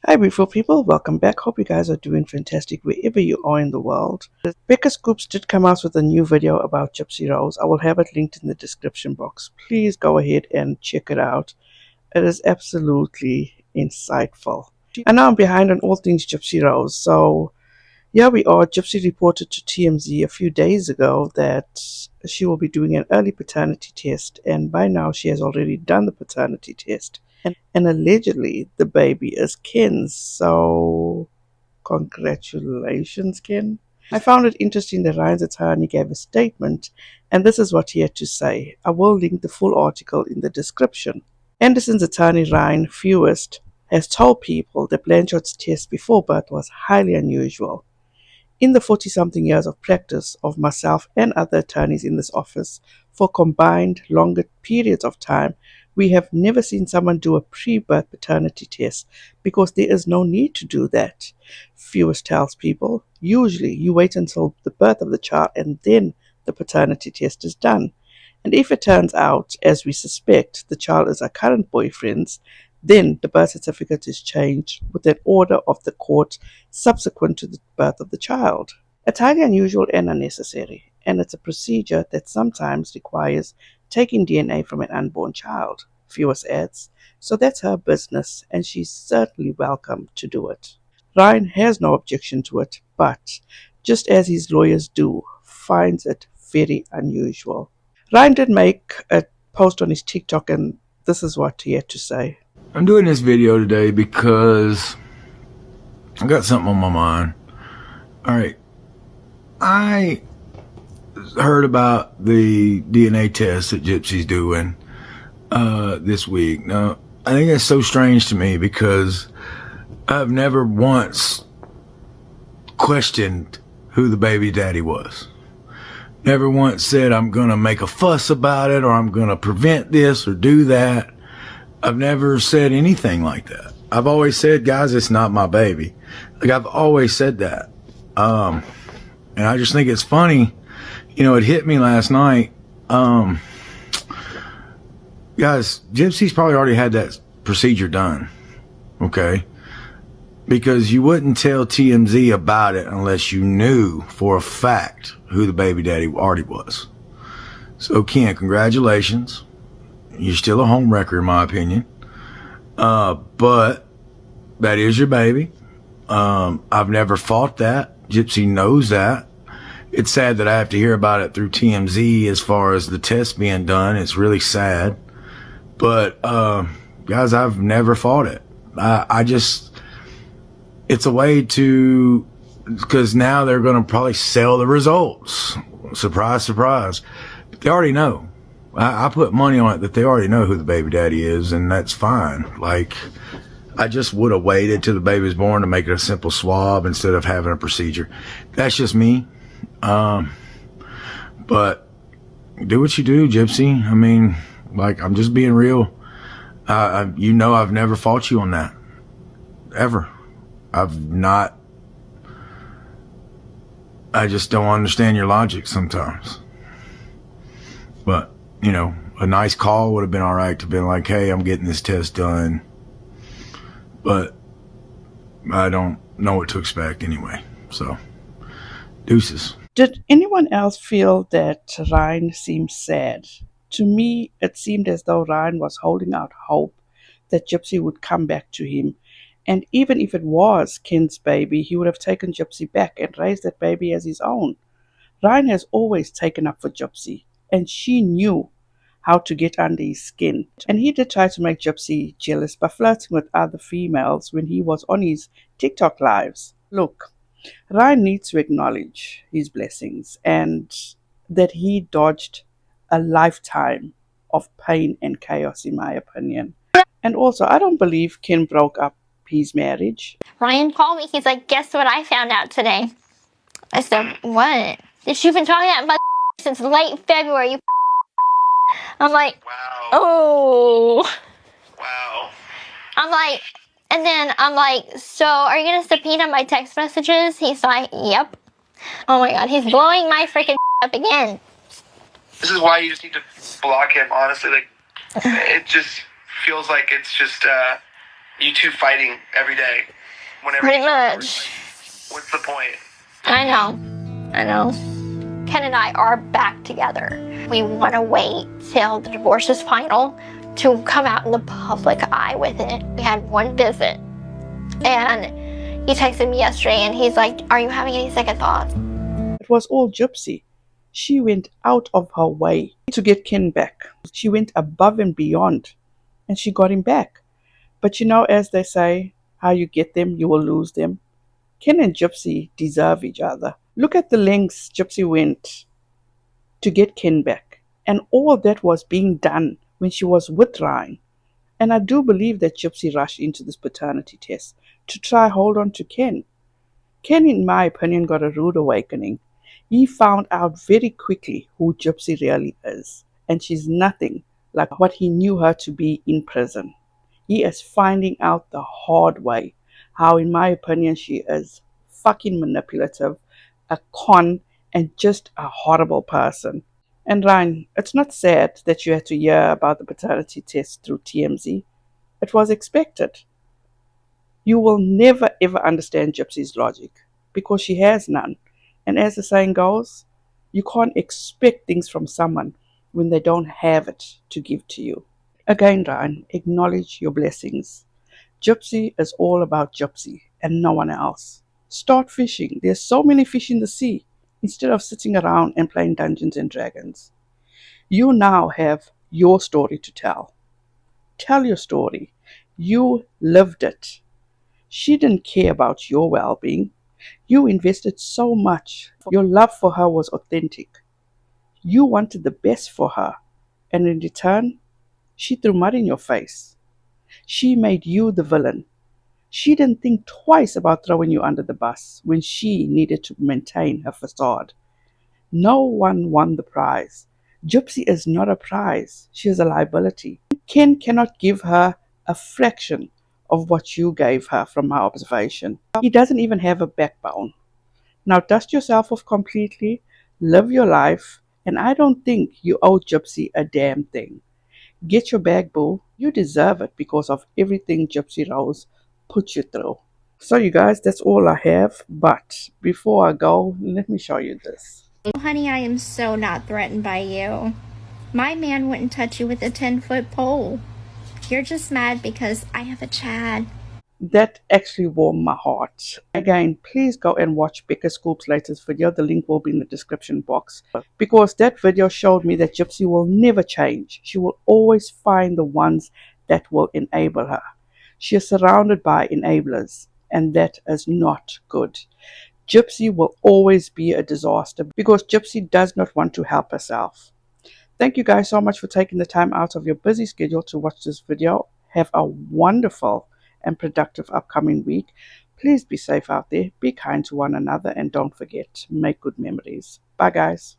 Hi, beautiful people. Welcome back. Hope you guys are doing fantastic wherever you are in the world. BECCA Scoops did come out with a new video about Gypsy Rose. I will have it linked in the description box. Please go ahead and check it out. It is absolutely insightful. And now I'm behind on all things Gypsy Rose. So, here we are. Gypsy reported to TMZ a few days ago that she will be doing an early paternity test, and by now she has already done the paternity test. And allegedly the baby is Ken's. So, congratulations, Ken. I found it interesting that Ryan's attorney gave a statement, and this is what he had to say. I will link the full article in the description. Anderson's attorney, Ryan Fewest, has told people that Blanchard's test before birth was highly unusual. In the 40-something years of practice of myself and other attorneys in this office for combined longer periods of time, we have never seen someone do a pre-birth paternity test because there is no need to do that. Fewest tells people, usually you wait until the birth of the child and then the paternity test is done. And if it turns out, as we suspect, the child is our current boyfriend's, then the birth certificate is changed with an order of the court subsequent to the birth of the child. It's highly unusual and unnecessary, and it's a procedure that sometimes requires taking DNA from an unborn child, Fewest adds. So that's her business, and she's certainly welcome to do it. Ryan has no objection to it, but, just as his lawyers do, finds it very unusual. Ryan did make a post on his TikTok, and this is what he had to say. I'm doing this video today because I got something on my mind. Alright, I heard about the DNA test that Gypsy's doing this week. Now, I think that's so strange to me because I've never once questioned who the baby daddy was. Never once said I'm gonna make a fuss about it or I'm gonna prevent this or do that. I've never said anything like that. I've always said, guys, it's not my baby. Like, I've always said that. And I just think it's funny. You know, it hit me last night. Guys, Gypsy's probably already had that procedure done. Okay? Because you wouldn't tell TMZ about it unless you knew for a fact who the baby daddy already was. So, Ken, congratulations. You're still a homewrecker, in my opinion. But that is your baby. I've never fought that. Gypsy knows that. It's sad that I have to hear about it through TMZ as far as the test being done. It's really sad. But, guys, I've never fought it. I just, it's a way to, because now they're going to probably sell the results. Surprise, surprise. But they already know. I put money on it that they already know who the baby daddy is, and that's fine. Like, I just would have waited till the baby was born to make it a simple swab instead of having a procedure. That's just me. But do what you do, Gypsy. I mean, like, I'm just being real. You know, I've never fought you on that. Ever. I've not. I just don't understand your logic sometimes. But, you know, a nice call would have been all right to have been like, hey, I'm getting this test done. But I don't know what to expect anyway. So, deuces. Did anyone else feel that Ryan seemed sad? To me, it seemed as though Ryan was holding out hope that Gypsy would come back to him. And even if it was Ken's baby, he would have taken Gypsy back and raised that baby as his own. Ryan has always taken up for Gypsy, and she knew how to get under his skin. And he did try to make Gypsy jealous by flirting with other females when he was on his TikTok lives. Look, Ryan needs to acknowledge his blessings and that he dodged a lifetime of pain and chaos, in my opinion. And also, I don't believe Ken broke up his marriage. Ryan called me. He's like, guess what I found out today? I said, what? That you've been talking about since late February. You I'm like, wow. Oh. Wow. I'm like, and then I'm like, so are you going to subpoena my text messages? He's like, yep. Oh my God, he's blowing my freaking up again. This is why you just need to block him, honestly. Like, it just feels like it's just, You two fighting every day. Whenever Pretty much. what's the point? I know. Ken and I are back together. We want to wait till the divorce is final to come out in the public eye with it. We had one visit, and he texted me yesterday, and he's like, "Are you having any second thoughts?" It was all Gypsy. She went out of her way to get Ken back. She went above and beyond, and she got him back. But you know, as they say, how you get them, you will lose them. Ken and Gypsy deserve each other. Look at the lengths Gypsy went to get Ken back. And all that was being done when she was with Ryan. And I do believe that Gypsy rushed into this paternity test to try hold on to Ken. Ken, in my opinion, got a rude awakening. He found out very quickly who Gypsy really is. And she's nothing like what he knew her to be in prison. He is finding out the hard way how, in my opinion, she is fucking manipulative, a con, and just a horrible person. And Ryan, it's not sad that you had to hear about the paternity test through TMZ. It was expected. You will never ever understand Gypsy's logic because she has none. And as the saying goes, you can't expect things from someone when they don't have it to give to you. Again, Ryan, acknowledge your blessings. Gypsy is all about Gypsy and no one else. Start fishing. There's so many fish in the sea instead of sitting around and playing Dungeons and Dragons. You now have your story to tell. Tell your story. You lived it. She didn't care about your well-being. You invested so much. Your love for her was authentic. You wanted the best for her, and in return, she threw mud in your face. She made you the villain. She didn't think twice about throwing you under the bus when she needed to maintain her facade. No one won the prize. Gypsy is not a prize. She is a liability. Ken cannot give her a fraction of what you gave her from my observation. He doesn't even have a backbone. Now dust yourself off completely, live your life, and I don't think you owe Gypsy a damn thing. Get your bag, boo. You deserve it because of everything Gypsy Rose put you through. So you guys, that's all I have. But before I go, let me show you this. Oh, honey, I am so not threatened by you. My man wouldn't touch you with a 10-foot pole. You're just mad because I have a Chad. That actually warmed my heart. Again, please go and watch BECCA Scoop's latest video. The link will be in the description box. Because that video showed me that Gypsy will never change. She will always find the ones that will enable her. She is surrounded by enablers, and that is not good. Gypsy will always be a disaster because Gypsy does not want to help herself. Thank you guys so much for taking the time out of your busy schedule to watch this video. Have a wonderful and productive upcoming week. Please be safe out there, be kind to one another, and don't forget, make good memories. Bye guys.